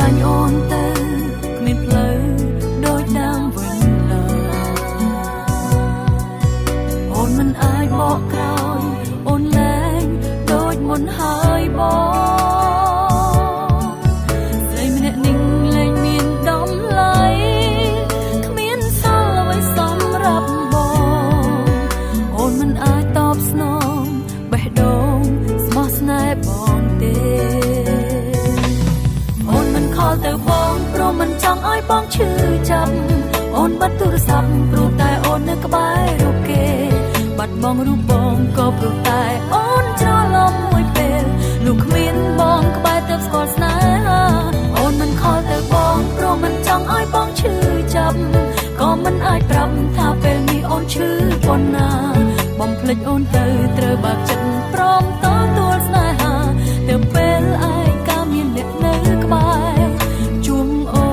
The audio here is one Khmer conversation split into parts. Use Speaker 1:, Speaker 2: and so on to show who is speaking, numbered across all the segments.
Speaker 1: ឡាញ់អូនទៅគ្មានផ្លូវដូចដើមវិញឡើយអូនមិនអាចបកក្រោយអូនលែងដូចមុនហើយបងស្រីម្នាក់នេះលែងមានដំឡៃគ្មានសល់អ្វីសម្រាប់បងអូនមិនអាចតបស្នងបេះដូងស្មោះស្នេហ៍បងទេអូនមិនខលទៅបងព្រោះមិនចង់ឲ្យបងឈឺចាប់អូនបាត់ទូរស័ព្ទព្រោះតែអូននៅក្បែររូបគេបាត់បង់រូបបងក៏ព្រោះតែអូនច្រឡំមួយពេលលុះគ្មានបងក្បែរទៅស្គាល់ស្នេហាអូនមិនខលទៅបងព្រោះមិនចង់ឲ្យបងឈឺចាប់ក៏មិនអាចប្រាប់ថាពេលនេះអូនឈឺប៉ុណ្ណាបំភ្លេចអូនទៅត្រូវបាក់ចិត្តព្រមតទួលស្នេហាទៅពេលឯងក៏មានអ្នកនៅក្បែរជួងអូ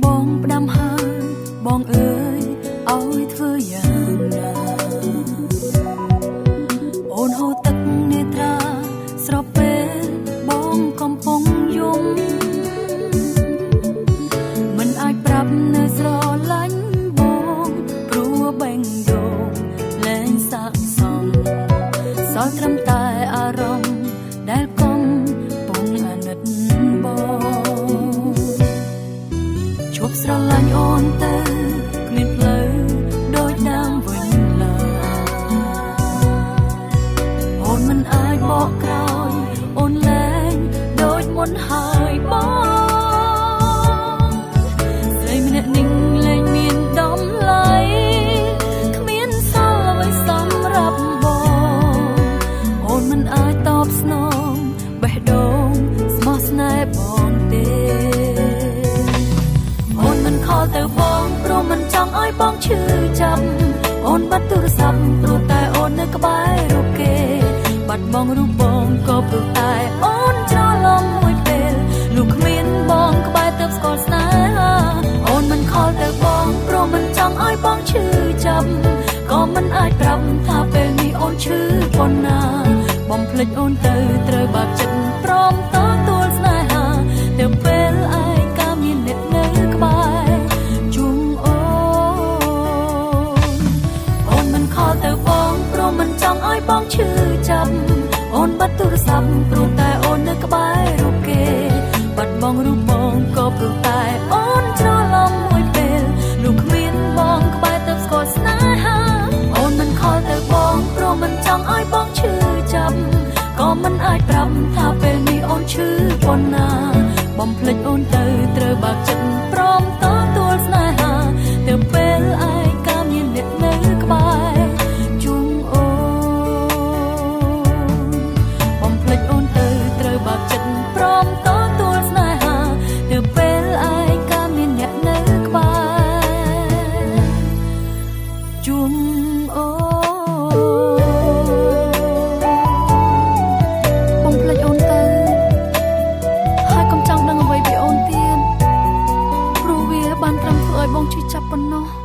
Speaker 1: បងផ្ដាំហើយបងអើយឲ្យធ្វើយ៉ាងណាអូនហូរទឹកនេត្រាស្របពេលបងកំពុងយំមិនអាចប្រាប់នៅស្រឡាញ់បងព្រោះបេះដូងលែងស័ក្តិសមសល់ត្រឹមតែអារម្មណ៍ដែលកំពុងអាណិតបងឈប់ស្រឡាញ់អូនទៅគ្មានផ្លូវដូចដើមវិញឡើយអូនមិនអាចបកក្រោយអូនលែងដូចមុនហើយបងស្រីម្នាក់នេះលែងមានដំឡៃគ្មានសល់អ្វីសម្រាប់បងអូនមិនអាចតបស្នងបេះដូងស្មោះស្នេហ៍បងទេអូនមិនខលទៅបងព្រោះមិនចង់ឲ្យបងឈឺចាប់អូនបាត់ទូរស័ព្ទព្រោះតែអូននៅក្បែររូបគេបាត់បង់រូបបងក៏ព្រោះតែអូនច្រឡំមួយពេលលុះគ្មានបងក្បែរទៅស្គាល់ស្នេហាអូនមិនខលទៅបងព្រោះមិនចង់ឲ្យបងឈឺចាប់ក៏មិនអាចប្រាប់ថាពេលនេះអូនឈឺប៉ុណ្ណាបំភ្លេចអូនទៅត្រូវបាក់ចិត្តព្រមតទួលស្នេហាទៅពេលឯងក៏មានអ្នកនៅក្បែរជួងអូនមិនខលទៅបងព្រោះមិនចង់ឲ្យបងឈឺចាប់អូនបាត់ទូរស័ព្ទព្រោះតែអូននៅក្បែររូបគេបាត់បង់រូបបងក៏ព្រោះតែអូនច្រឡំមួយពេលលុះគ្មានបងក្បែរទៅស្គាល់ស្នេហាអូនមិនខលទៅបងព្រោះមិនចង់ឲ្យបងឈឺចាប់ក៏មិនអាចប្រាប់ថាពេលនេះអូនឈឺប៉ុណ្ណាបំភ្លេចអូនទៅត្រូវបាក់ចិត្តព្រមតទួលស្នេហាទៅពេលឯងក៏មានអ្នកនៅក្បែរជួងអូនបំភ្លេចអូនទៅត្រូវបាក់ចិត្តព្រមតទួលស្នេហាទៅពេលឯងក៏មានអ្នកនៅក្បែរជួងអូបំភ្លេចអូនទៅហើយកុំចង់ដឹងអ្វីពីអូនទៀតព្រោះវាបានត្រឹមធ្វើឲ្យបងឈឺចាប់ប៉ុណ្ណោះ